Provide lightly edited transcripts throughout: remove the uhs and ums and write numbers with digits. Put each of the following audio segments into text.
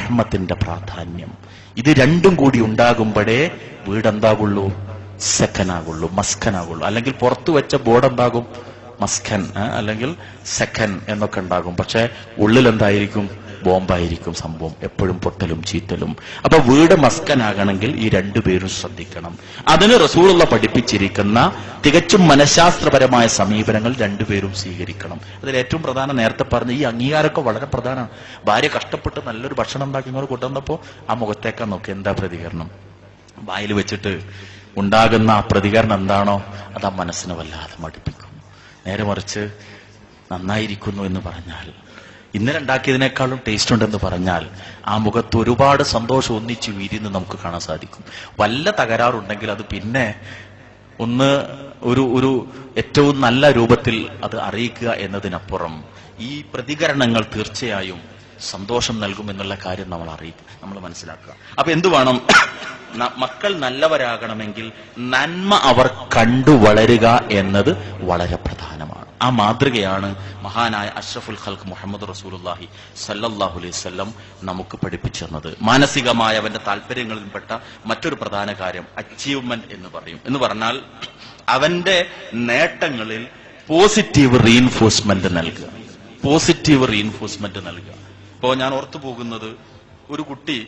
റഹ്മത്തിന്റെ പ്രാധാന്യം. ഇത് രണ്ടും കൂടി ഉണ്ടാകുമ്പോഴേ വീടെന്താകുള്ളൂ, സെക്കനാകുള്ളൂ, മസ്കനാകുള്ളൂ. അല്ലെങ്കിൽ പുറത്തു വെച്ച ബോർഡ് എന്താകും, മസ്കൻ അല്ലെങ്കിൽ സെക്കൻ എന്നൊക്കെ ഉണ്ടാകും. പക്ഷെ ഉള്ളിൽ എന്തായിരിക്കും, ബോംബായിരിക്കും സംഭവം, എപ്പോഴും പൊട്ടലും ചീറ്റലും. അപ്പൊ വീട് മസ്കനാകണമെങ്കിൽ ഈ രണ്ടുപേരും ശ്രദ്ധിക്കണം. അതിന് റസൂലുള്ള പഠിപ്പിച്ചിരിക്കുന്ന തികച്ചും മനഃശാസ്ത്രപരമായ സമീപനങ്ങൾ രണ്ടുപേരും സ്വീകരിക്കണം. അതിൽ ഏറ്റവും പ്രധാനം നേരത്തെ പറഞ്ഞ ഈ അംഗീകാരമൊക്കെ വളരെ പ്രധാനമാണ്. ഭാര്യ കഷ്ടപ്പെട്ട് നല്ലൊരു ഭക്ഷണം ഉണ്ടാക്കി ഇങ്ങോട്ട് കൊണ്ടുവന്നപ്പോ ആ മുഖത്തേക്കാൻ നോക്കി, എന്താ പ്രതികരണം, വായിൽ വെച്ചിട്ട് ഉണ്ടാകുന്ന ആ പ്രതികരണം എന്താണോ അത് ആ മനസ്സിനെ വല്ലാതെ മടുപ്പിക്കും. നേരെ മറിച്ച് നന്നായിരിക്കുന്നു എന്ന് പറഞ്ഞാൽ, ഇന്നലെ ഉണ്ടാക്കിയതിനേക്കാളും ടേസ്റ്റ് ഉണ്ടെന്ന് പറഞ്ഞാൽ ആ മുഖത്ത് ഒരുപാട് സന്തോഷം ഒന്നിച്ച് വീരിന്ന് നമുക്ക് കാണാൻ സാധിക്കും. വല്ല തകരാറുണ്ടെങ്കിൽ അത് പിന്നെ ഒന്ന് ഒരു ഏറ്റവും നല്ല രൂപത്തിൽ അത് അറിയിക്കുക എന്നതിനപ്പുറം ഈ പ്രതികരണങ്ങൾ തീർച്ചയായും സന്തോഷം നൽകുമെന്നുള്ള കാര്യം നമ്മൾ മനസ്സിലാക്കുക. അപ്പൊ എന്തു വേണം, മക്കൾ നല്ലവരാകണമെങ്കിൽ നന്മ അവർ കണ്ടു വളരുക എന്നത് വളരെ പ്രധാനമാണ്. ആ മാതൃകയാണ് മഹാനായ അഷ്റഫുൽ ഖൽഖ് മുഹമ്മദ് റസൂലുള്ളാഹി സല്ലല്ലാഹു അലൈഹി വസല്ലം നമുക്ക് പഠിപ്പിച്ചു തന്നത്. മാനസികമായ അവന്റെ താല്പര്യങ്ങളിൽപ്പെട്ട മറ്റൊരു പ്രധാന കാര്യം അച്ചീവ്മെന്റ് എന്ന് പറയും. എന്ന് പറഞ്ഞാൽ അവന്റെ നേട്ടങ്ങളിൽ പോസിറ്റീവ് റീഇൻഫോഴ്സ്മെന്റ് നൽകുക. പോസിറ്റീവ് റീഇൻഫോഴ്സ്മെന്റ് നൽകുക. ഇപ്പോ ഞാൻ ഓർത്തു പോകുന്നത്, ഒരു കുട്ടി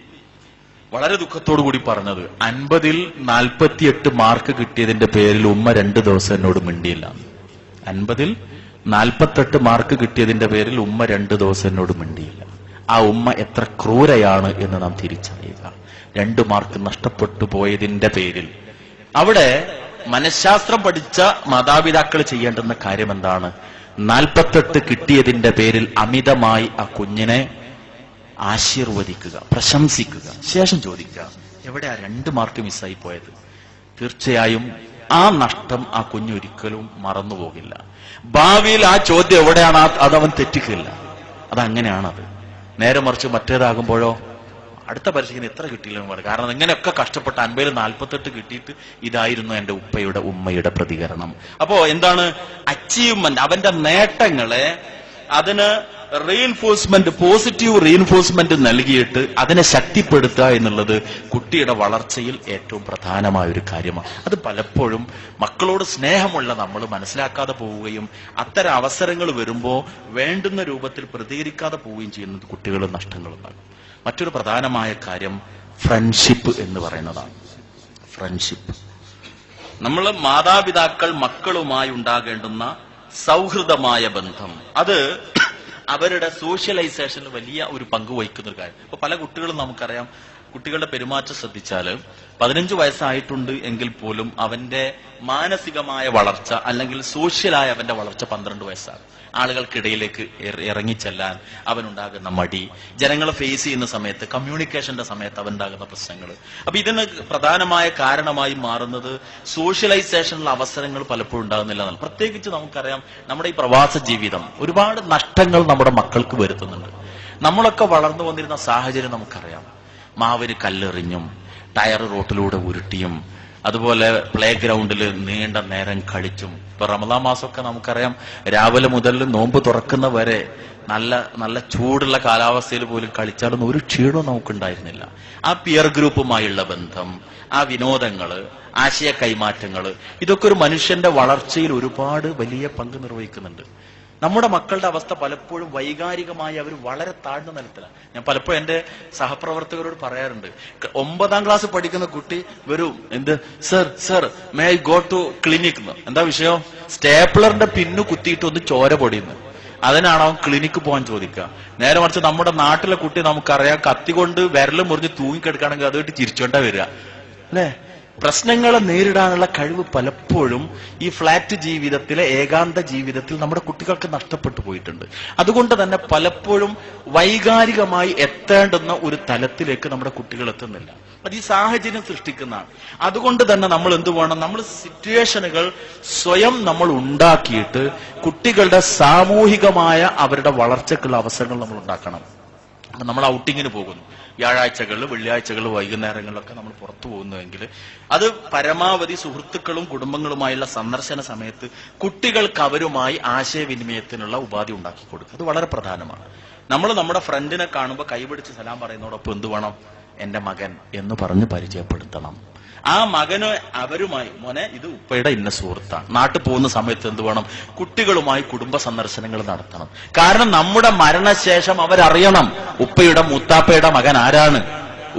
വളരെ ദുഃഖത്തോടു കൂടി പറഞ്ഞത് 50-ൽ 48 മാർക്ക് കിട്ടിയതിന്റെ പേരിൽ ഉമ്മ 2 ദിവസം എന്നോട് മിണ്ടിയില്ല. 50-ൽ 48 മാർക്ക് കിട്ടിയതിന്റെ പേരിൽ ഉമ്മ 2 ദിവസം എന്നോട് മിണ്ടിയില്ല. ആ ഉമ്മ എത്ര ക്രൂരയാണ് എന്ന് നാം തിരിച്ചറിയുക. 2 മാർക്ക് നഷ്ടപ്പെട്ടു പോയതിന്റെ പേരിൽ അവിടെ മനഃശാസ്ത്രം പഠിച്ച മാതാപിതാക്കൾ ചെയ്യേണ്ടുന്ന കാര്യം എന്താണ്? 48 കിട്ടിയതിന്റെ പേരിൽ അമിതമായി ആ കുഞ്ഞിനെ ആശീർവദിക്കുക, പ്രശംസിക്കുക. ശേഷം ചോദിക്കുക, എവിടെയാ 2 മാർക്ക് മിസ്സായി പോയത്? തീർച്ചയായും ആ നഷ്ടം ആ കുഞ്ഞൊരിക്കലും മറന്നുപോകില്ല. ഭാവിയിൽ ആ ചോദ്യം എവിടെയാണ് അതവൻ തെറ്റിക്കില്ല. അതങ്ങനെയാണത്. നേരെ മറിച്ച് മറ്റേതാകുമ്പോഴോ അടുത്ത പരീക്ഷയ്ക്ക് എത്ര കിട്ടിയില്ലെന്ന് പറയും. കാരണം ഇങ്ങനെയൊക്കെ കഷ്ടപ്പെട്ട് 50-ൽ 48 കിട്ടിയിട്ട് ഇതായിരുന്നു എന്റെ ഉമ്മയുടെ പ്രതികരണം. അപ്പോ എന്താണ് അച്ചീവ്മെന്റ്? അവന്റെ നേട്ടങ്ങളെ അതിന് റീഇൻഫോഴ്സ്മെന്റ്, പോസിറ്റീവ് റീഇൻഫോഴ്സ്മെന്റ് നൽകിയിട്ട് അതിനെ ശക്തിപ്പെടുത്തുക എന്നുള്ളത് കുട്ടിയുടെ വളർച്ചയിൽ ഏറ്റവും പ്രധാനമായ ഒരു കാര്യമാണ്. അത് പലപ്പോഴും മക്കളോട് സ്നേഹമുള്ള നമ്മൾ മനസ്സിലാക്കാതെ പോവുകയും അത്തരം അവസരങ്ങൾ വരുമ്പോൾ വേണ്ടുന്ന രൂപത്തിൽ പ്രതികരിക്കാതെ പോവുകയും ചെയ്യുന്നത് കുട്ടികൾ നഷ്ടങ്ങളുണ്ടാകും. മറ്റൊരു പ്രധാനമായ കാര്യം ഫ്രണ്ട്ഷിപ്പ് എന്ന് പറയുന്നതാണ്. ഫ്രണ്ട്ഷിപ്പ്, നമ്മൾ മാതാപിതാക്കൾ മക്കളുമായി ഉണ്ടാകേണ്ടുന്ന സൗഹൃദമായ ബന്ധം, അത് അവരുടെ സോഷ്യലൈസേഷനിൽ വലിയ ഒരു പങ്ക് വഹിക്കുന്ന ഒരു കാര്യം. ഇപ്പൊ പല കുട്ടികളും നമുക്കറിയാം, കുട്ടികളുടെ പെരുമാറ്റം ശ്രദ്ധിച്ചാല് 15 വയസ്സായിട്ടുണ്ട് എങ്കിൽ പോലും അവന്റെ മാനസികമായ വളർച്ച അല്ലെങ്കിൽ സോഷ്യലായ അവന്റെ വളർച്ച 12 വയസ്സാണ്. ആളുകൾക്കിടയിലേക്ക് ഇറങ്ങിച്ചെല്ലാൻ അവനുണ്ടാകുന്ന മടി, ജനങ്ങളെ ഫേസ് ചെയ്യുന്ന സമയത്ത്, കമ്മ്യൂണിക്കേഷന്റെ സമയത്ത് അവനുണ്ടാകുന്ന പ്രശ്നങ്ങൾ. അപ്പൊ ഇതിന് പ്രധാനമായ കാരണമായി മാറുന്നത് സോഷ്യലൈസേഷനുള്ള അവസരങ്ങൾ പലപ്പോഴും ഉണ്ടാകുന്നില്ല എന്നാണ്. പ്രത്യേകിച്ച് നമുക്കറിയാം, നമ്മുടെ ഈ പ്രവാസ ജീവിതം ഒരുപാട് നഷ്ടങ്ങൾ നമ്മുടെ മക്കൾക്ക് വരുത്തുന്നുണ്ട്. നമ്മളൊക്കെ വളർന്നു വന്നിരുന്ന സാഹചര്യം നമുക്കറിയാം. മാവിന് കല്ലെറിഞ്ഞും ടയർ റോട്ടിലൂടെ ഉരുട്ടിയും അതുപോലെ പ്ലേ ഗ്രൗണ്ടിൽ നീണ്ട നേരം കളിച്ചും. ഇപ്പൊ റമദാൻ മാസമൊക്കെ നമുക്കറിയാം, രാവിലെ മുതൽ നോമ്പ് തുറക്കുന്ന വരെ നല്ല നല്ല ചൂടുള്ള കാലാവസ്ഥയിൽ പോലും കളിച്ചാലൊന്നും ഒരു ക്ഷീണവും നമുക്കുണ്ടായിരുന്നില്ല. ആ പിയർ ഗ്രൂപ്പുമായുള്ള ബന്ധം, ആ വിനോദങ്ങള്, ആശയ കൈമാറ്റങ്ങള്, ഇതൊക്കെ ഒരു മനുഷ്യന്റെ വളർച്ചയിൽ ഒരുപാട് വലിയ പങ്ക് നിർവഹിക്കുന്നുണ്ട്. നമ്മുടെ മക്കളുടെ അവസ്ഥ പലപ്പോഴും വൈകാരികമായി അവർ വളരെ താഴ്ന്ന നിലത്തിലാണ്. ഞാൻ പലപ്പോഴും എന്റെ സഹപ്രവർത്തകരോട് പറയാറുണ്ട്, 9ാം ക്ലാസ് പഠിക്കുന്ന കുട്ടി വരും, sir may I go to clinic. എന്താ വിഷയം? സ്റ്റേപ്ലറിന്റെ പിന്നു കുത്തിയിട്ട് ഒന്ന് ചോര പൊടിയുന്നു. അതിനാണ് അവൻ ക്ലിനിക്ക് പോകാൻ ചോദിക്കുക. നേരെ മറിച്ച് നമ്മുടെ നാട്ടിലെ കുട്ടി നമുക്കറിയാം, കത്തി കൊണ്ട് വിരല് മുറിഞ്ഞ് തൂങ്ങിക്കെടുക്കുകയാണെങ്കിൽ അതുമായിട്ട് ചിരിച്ചോണ്ടാ വരിക, അല്ലേ? പ്രശ്നങ്ങളെ നേരിടാനുള്ള കഴിവ് പലപ്പോഴും ഈ ഫ്ലാറ്റ് ജീവിതത്തിലെ ഏകാന്ത ജീവിതത്തിൽ നമ്മുടെ കുട്ടികൾക്ക് നഷ്ടപ്പെട്ടു പോയിട്ടുണ്ട്. അതുകൊണ്ട് തന്നെ പലപ്പോഴും വൈകാരികമായി എത്തേണ്ടുന്ന ഒരു തലത്തിലേക്ക് നമ്മുടെ കുട്ടികൾ എത്തുന്നില്ല. അത് ഈ സാഹചര്യം സൃഷ്ടിക്കുന്നതാണ്. അതുകൊണ്ട് തന്നെ നമ്മൾ എന്ത് വേണം? നമ്മൾ സിറ്റുവേഷനുകൾ സ്വയം നമ്മൾ ഉണ്ടാക്കിയിട്ട് കുട്ടികളുടെ സാമൂഹികമായ അവരുടെ വളർച്ചയ്ക്കുള്ള അവസരങ്ങൾ നമ്മൾ ഉണ്ടാക്കണം. നമ്മൾ ഔട്ടിങ്ങിന് പോകുന്നു, വ്യാഴാഴ്ചകളിൽ, വെള്ളിയാഴ്ചകളിൽ, വൈകുന്നേരങ്ങളിലൊക്കെ നമ്മൾ പുറത്തു പോകുന്നുവെങ്കിൽ അത് പരമാവധി സുഹൃത്തുക്കളും കുടുംബങ്ങളുമായുള്ള സന്ദർശന സമയത്ത് കുട്ടികൾക്ക് അവരുമായി ആശയവിനിമയത്തിനുള്ള ഉപാധി ഉണ്ടാക്കി കൊടുക്കുക. അത് വളരെ പ്രധാനമാണ്. നമ്മൾ നമ്മുടെ ഫ്രണ്ടിനെ കാണുമ്പോൾ കൈപിടിച്ച് സലാം പറയുന്നതോടൊപ്പം എന്ത് വേണം? എന്റെ മകൻ എന്ന് പറഞ്ഞ് പരിചയപ്പെടുത്തണം. ആ മകന് അവരുമായി, മോനെ ഇത് ഉപ്പയുടെ ഇന്ന സുഹൃത്താണ്. നാട്ടിൽ പോകുന്ന സമയത്ത് എന്ത് വേണം? കുട്ടികളുമായി കുടുംബ സന്ദർശനങ്ങൾ നടത്തണം. കാരണം നമ്മുടെ മരണശേഷം അവരറിയണം ഉപ്പയുടെ മുത്താപ്പയുടെ മകൻ ആരാണ്,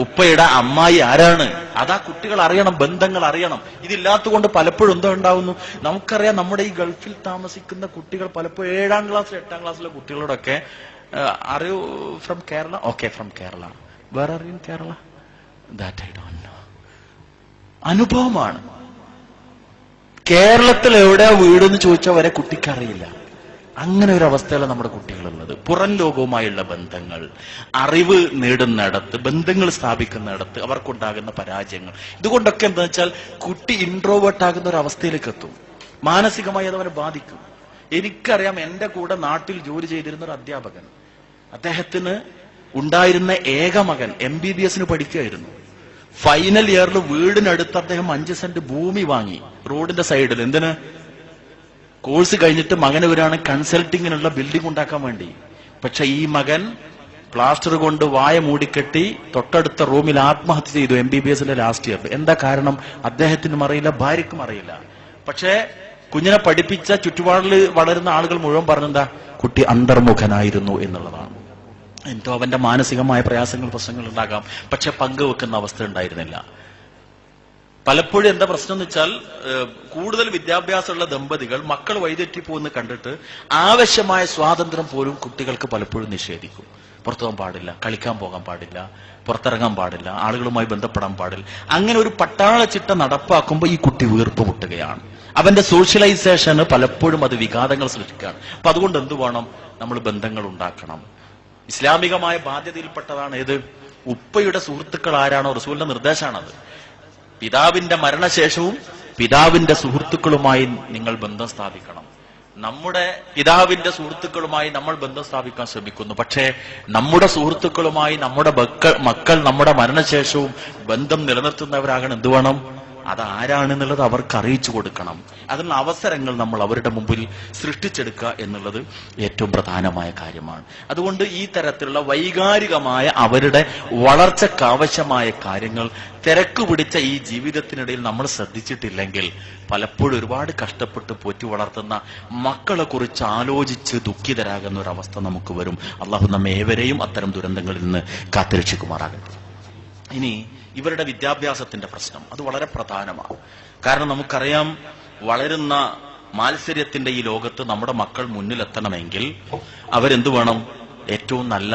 ഉപ്പയുടെ അമ്മായി ആരാണ്. അതാ കുട്ടികൾ അറിയണം, ബന്ധങ്ങൾ അറിയണം. ഇതില്ലാത്തതുകൊണ്ട് പലപ്പോഴും എന്തോ ഉണ്ടാവുന്നു, നമുക്കറിയാം നമ്മുടെ ഈ ഗൾഫിൽ താമസിക്കുന്ന കുട്ടികൾ പലപ്പോഴും 7ാം ക്ലാസ് 8ാം ക്ലാസ്സിലെ കുട്ടികളോടൊക്കെ are you from Kerala? Okay, from Kerala. Where are you in Kerala? That I don't know. അനുഭവമാണ്. കേരളത്തിൽ എവിടെയാ വീടെന്ന് ചോദിച്ചാൽ വരെ കുട്ടിക്കറിയില്ല. അങ്ങനെ ഒരു അവസ്ഥയിലാണ് നമ്മുടെ കുട്ടികളുള്ളത്. പുറം ലോകവുമായുള്ള ബന്ധങ്ങൾ, അറിവ് നേടുന്നിടത്ത്, ബന്ധങ്ങൾ സ്ഥാപിക്കുന്നിടത്ത് അവർക്കുണ്ടാകുന്ന പരാജയങ്ങൾ, ഇതുകൊണ്ടൊക്കെ എന്താ വെച്ചാൽ കുട്ടി ഇൻട്രോവേർട്ട് ആകുന്ന ഒരു അവസ്ഥയിലേക്ക് എത്തും. മാനസികമായി അത് അവനെ ബാധിക്കും. എനിക്കറിയാം, എന്റെ കൂടെ നാട്ടിൽ ജോലി ചെയ്തിരുന്ന ഒരു അധ്യാപകൻ, അദ്ദേഹത്തിന് ഉണ്ടായിരുന്ന ഏക മകൻ MBBS പഠിക്കുകയായിരുന്നു. ഫൈനൽ ഇയറിൽ വീടിനടുത്ത് അദ്ദേഹം 5 സെന്റ് ഭൂമി വാങ്ങി റോഡിന്റെ സൈഡിൽ. എന്തിന്? കോഴ്സ് കഴിഞ്ഞിട്ട് മകന് വരാണ് കൺസൾട്ടിങ്ങിനുള്ള ബിൽഡിംഗ് ഉണ്ടാക്കാൻ വേണ്ടി. പക്ഷെ ഈ മകൻ പ്ലാസ്റ്റർ കൊണ്ട് വായ മൂടിക്കെട്ടി തൊട്ടടുത്ത റൂമിൽ ആത്മഹത്യ ചെയ്തു MBBS ലാസ്റ്റ് ഇയർ. എന്താ കാരണം? അദ്ദേഹത്തിനും അറിയില്ല, ഭാര്യക്കും അറിയില്ല. പക്ഷേ കുഞ്ഞിനെ പഠിപ്പിച്ച ചുറ്റുപാടിൽ വളരുന്ന ആളുകൾ മുഴുവൻ പറഞ്ഞെന്താ? കുട്ടി അന്തർമുഖനായിരുന്നു എന്നുള്ളതാണ്. എന്തോ അവന്റെ മാനസികമായ പ്രയാസങ്ങൾ, പ്രശ്നങ്ങൾ ഉണ്ടാകാം, പക്ഷെ പങ്കുവെക്കുന്ന അവസ്ഥ ഉണ്ടായിരുന്നില്ല. പലപ്പോഴും എന്താ പ്രശ്നം എന്ന് വെച്ചാൽ, കൂടുതൽ വിദ്യാഭ്യാസമുള്ള ദമ്പതികൾ മക്കൾ വഴിതെറ്റിപ്പോന്ന് കണ്ടിട്ട് ആവശ്യമായ സ്വാതന്ത്ര്യം പോലും കുട്ടികൾക്ക് പലപ്പോഴും നിഷേധിക്കും. പുറത്തു പോകാൻ പാടില്ല, കളിക്കാൻ പോകാൻ പാടില്ല, പുറത്തിറങ്ങാൻ പാടില്ല, ആളുകളുമായി ബന്ധപ്പെടാൻ പാടില്ല. അങ്ങനെ ഒരു പട്ടാള ചിട്ട നടപ്പാക്കുമ്പോൾ ഈ കുട്ടി വീർപ്പ് മുട്ടുകയാണ്. അവന്റെ സോഷ്യലൈസേഷന് പലപ്പോഴും അത് വിഘാതങ്ങൾ സൃഷ്ടിക്കുകയാണ്. അപ്പൊ അതുകൊണ്ട് എന്ത് വേണം? നമ്മൾ ബന്ധങ്ങൾ ഉണ്ടാക്കണം. ഇസ്ലാമികമായ ബാധ്യതയിൽപ്പെട്ടതാണ് ഏത്? ഉപ്പയുടെ സുഹൃത്തുക്കൾ ആരാണോ, റസൂലിന്റെ നിർദ്ദേശമാണത്. പിതാവിന്റെ മരണശേഷവും പിതാവിന്റെ സുഹൃത്തുക്കളുമായി നിങ്ങൾ ബന്ധം സ്ഥാപിക്കണം. നമ്മുടെ പിതാവിന്റെ സുഹൃത്തുക്കളുമായി നമ്മൾ ബന്ധം സ്ഥാപിക്കാൻ ശ്രമിക്കുന്നു. പക്ഷേ നമ്മുടെ സുഹൃത്തുക്കളുമായി നമ്മുടെ മക്കൾ നമ്മുടെ മരണശേഷവും ബന്ധം നിലനിർത്തുന്നവരാകണം. എന്ത് വേണം? അതാരാണെന്നുള്ളത് അവർക്ക് അറിയിച്ചു കൊടുക്കണം. അതിനുള്ള അവസരങ്ങൾ നമ്മൾ അവരുടെ മുമ്പിൽ സൃഷ്ടിച്ചെടുക്കുക എന്നുള്ളത് ഏറ്റവും പ്രധാനമായ കാര്യമാണ്. അതുകൊണ്ട് ഈ തരത്തിലുള്ള വൈകാരികമായ അവരുടെ വളർച്ചക്കാവശ്യമായ കാര്യങ്ങൾ തിരക്ക് പിടിച്ച ഈ ജീവിതത്തിനിടയിൽ നമ്മൾ ശ്രദ്ധിച്ചിട്ടില്ലെങ്കിൽ പലപ്പോഴും ഒരുപാട് കഷ്ടപ്പെട്ട് പോറ്റി വളർത്തുന്ന മക്കളെ കുറിച്ച് ആലോചിച്ച് ദുഃഖിതരാകുന്ന ഒരു അവസ്ഥ നമുക്ക് വരും. അള്ളാഹു നമ്മെ ഏവരെയും അത്തരം ദുരന്തങ്ങളിൽ നിന്ന് കാത്തുരക്ഷിക്കുമാറാകട്ടെ. ഇനി ഇവരുടെ വിദ്യാഭ്യാസത്തിന്റെ പ്രശ്നം, അത് വളരെ പ്രധാനമാണ്. കാരണം നമുക്കറിയാം, വളരുന്ന മാത്സര്യത്തിന്റെ ഈ ലോകത്ത് നമ്മുടെ മക്കൾ മുന്നിലെത്തണമെങ്കിൽ അവരെന്തു വേണം? ഏറ്റവും നല്ല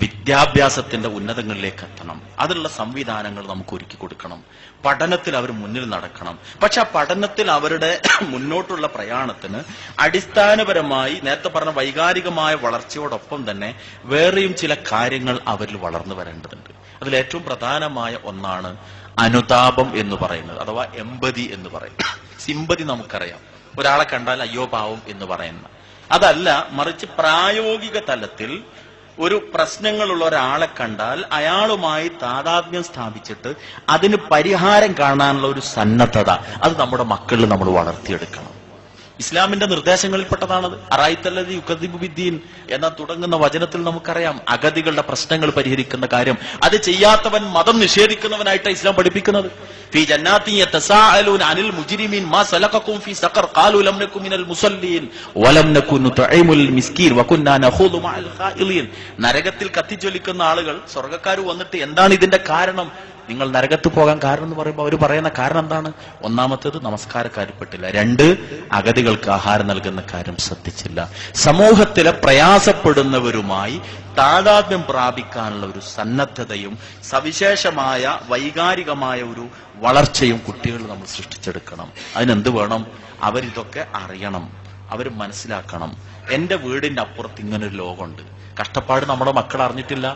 വിദ്യാഭ്യാസത്തിന്റെ ഉന്നതങ്ങളിലേക്ക് എത്തണം. അതിനുള്ള സംവിധാനങ്ങൾ നമുക്ക് ഒരുക്കി കൊടുക്കണം. പഠനത്തിൽ അവർ മുന്നിൽ നടക്കണം. പക്ഷെ ആ പഠനത്തിൽ അവരുടെ മുന്നോട്ടുള്ള പ്രയാണത്തിന് അടിസ്ഥാനപരമായി നേരത്തെ പറഞ്ഞ വൈകാരികമായ വളർച്ചയോടൊപ്പം തന്നെ വേറെയും ചില കാര്യങ്ങൾ അവരിൽ വളർന്നു വരേണ്ടതുണ്ട്. അതിൽ ഏറ്റവും പ്രധാനമായ ഒന്നാണ് അനുതാപം എന്ന് പറയുന്നത്, അഥവാ എമ്പതി എന്ന് പറയും. സിമ്പതി നമുക്കറിയാം, ഒരാളെ കണ്ടാൽ അയ്യോ പാവം എന്ന് പറയുന്ന അതല്ല, മറിച്ച് പ്രായോഗിക തലത്തിൽ ഒരു പ്രശ്നങ്ങളുള്ള ഒരാളെ കണ്ടാൽ അയാളുമായി താതാത്മ്യം സ്ഥാപിച്ചിട്ട് അതിന് പരിഹാരം കാണാനുള്ള ഒരു സന്നദ്ധത, അത് നമ്മുടെ മക്കളിൽ നമ്മൾ വളർത്തിയെടുക്കണം. ഇസ്ലാമിന്റെ നിർദ്ദേശങ്ങളിൽപ്പെട്ടതാണത്. അറായിത്തല്ലദി യുകദ്ദിബു ബിദ്ദീൻ എന്ന തുടങ്ങുന്ന വചനത്തിൽ നമുക്കറിയാം അഗതികളുടെ പ്രശ്നങ്ങൾ പരിഹരിക്കുന്ന കാര്യം. അത് ചെയ്യാത്തവൻ മതം നിഷേധിക്കുന്നവനായിട്ട് ഇസ്ലാം പഠിപ്പിക്കുന്നത്. ഫീ ജന്നാത്തി യതസാഅലൂന അനിൽ മുജ്രിമീൻ മാ സലകകും ഫീ സഖർ ഖാലൂ ലം നകു മിനൽ മുസല്ലീൻ വലം നകു നുതഇമുൽ മിസ്കീൻ വകുന്നാ നഖൂദു മഅൽ ഖായിലീൻ. നരകത്തിൽ കത്തിജ്വലിക്കുന്ന ആളുകൾ സ്വർഗ്ഗക്കാർ വന്നിട്ട് എന്താണ് ഇതിന്റെ കാരണം, നിങ്ങൾ നരകത്ത് പോകാൻ കാരണം എന്ന് പറയുമ്പോൾ അവർ പറയുന്ന കാരണം എന്താണ്? ഒന്നാമത്തേത് നമസ്കാരക്കാരിൽപ്പെട്ടില്ല, 2 അഗതികൾക്ക് ആഹാരം നൽകുന്ന കാര്യം ശ്രദ്ധിച്ചില്ല. സമൂഹത്തിലെ പ്രയാസപ്പെടുന്നവരുമായി താതാത്മ്യം പ്രാപിക്കാനുള്ള ഒരു സന്നദ്ധതയും സവിശേഷമായ വൈകാരികമായ ഒരു വളർച്ചയും കുട്ടികൾ നമ്മൾ സൃഷ്ടിച്ചെടുക്കണം. അതിനെന്ത് വേണം? അവരിതൊക്കെ അറിയണം, അവർ മനസ്സിലാക്കണം. എന്റെ വീടിന്റെ അപ്പുറത്ത് ഇങ്ങനൊരു ലോകമുണ്ട്. കഷ്ടപ്പാട് നമ്മുടെ മക്കൾ അറിഞ്ഞിട്ടില്ല,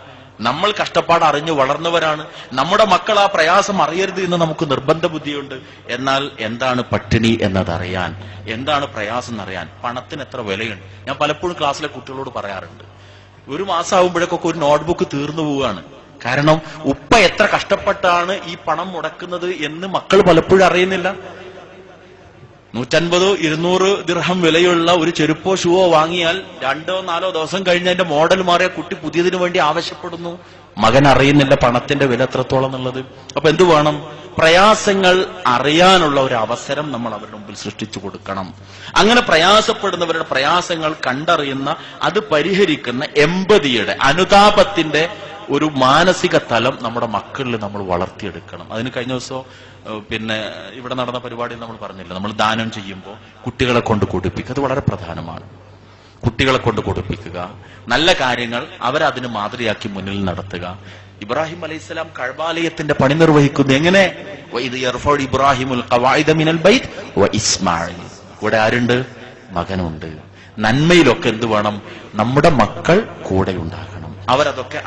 നമ്മൾ കഷ്ടപ്പാട് അറിഞ്ഞു വളർന്നവരാണ്. നമ്മുടെ മക്കൾ ആ പ്രയാസം അറിയരുത് എന്ന് നമുക്ക് നിർബന്ധ ബുദ്ധിയുണ്ട്. എന്നാൽ എന്താണ് പട്ടിണി എന്നതറിയാൻ, എന്താണ് പ്രയാസം എന്നറിയാൻ, പണത്തിന് എത്ര വിലയുണ്ട്. ഞാൻ പലപ്പോഴും ക്ലാസ്സിലെ കുട്ടികളോട് പറയാറുണ്ട്, 1 മാസമാകുമ്പോഴേക്കൊക്കെ ഒരു നോട്ട്ബുക്ക് തീർന്നു പോവുകയാണ്. കാരണം ഉപ്പ എത്ര കഷ്ടപ്പെട്ടാണ് ഈ പണം മുടക്കുന്നത് എന്ന് മക്കൾ പലപ്പോഴും അറിയുന്നില്ല. 150, 200 ദിർഹം വിലയുള്ള ഒരു ചെരുപ്പോ ഷൂവോ വാങ്ങിയാൽ 2 or 4 ദിവസം കഴിഞ്ഞ് അതിന്റെ മോഡൽ മാറിയ കുട്ടി പുതിയതിനു വേണ്ടി ആവശ്യപ്പെടുന്നു. മകൻ അറിയുന്നില്ല പണത്തിന്റെ വില എത്രത്തോളം എന്നുള്ളത്. അപ്പൊ എന്തു വേണം? പ്രയാസങ്ങൾ അറിയാനുള്ള ഒരു അവസരം നമ്മൾ അവരുടെ മുമ്പിൽ സൃഷ്ടിച്ചു കൊടുക്കണം. അങ്ങനെ പ്രയാസപ്പെടുന്നവരുടെ പ്രയാസങ്ങൾ കണ്ടറിയുന്ന, അത് പരിഹരിക്കുന്ന എമ്പതിയുടെ, അനുതാപത്തിന്റെ ഒരു മാനസിക തലം നമ്മുടെ മക്കളിൽ നമ്മൾ വളർത്തിയെടുക്കണം. അതിന് കഴിഞ്ഞ ദിവസം ഇവിടെ നടന്ന പരിപാടിയിൽ നമ്മൾ പറഞ്ഞില്ല, നമ്മൾ ദാനം ചെയ്യുമ്പോൾ കുട്ടികളെ കൊണ്ട് കൊടുപ്പിക്കുക. അത് വളരെ പ്രധാനമാണ്. കുട്ടികളെ കൊണ്ട് കൊടുപ്പിക്കുക, നല്ല കാര്യങ്ങൾ അവരതിന് മാതൃയാക്കി മുന്നിൽ നടത്തുക. ഇബ്രാഹിം അലൈഹിസ്സലാം കഅബാലയത്തിന്റെ പണി നിർവഹിക്കുന്നു. എങ്ങനെ? വഇദ് യർഫഉ ഇബ്രാഹിമുൽ ഖവാഇദ മിനൽ ബൈത്ത് വ ഇസ്മാഈൽ. ഇവിടെ ആരുണ്ട്? മകനുണ്ട്. നന്മയിലൊക്കെ എന്ത് വേണം? നമ്മുടെ മക്കൾ കൂടെ ഉണ്ടാകണം. അവരതൊക്കെ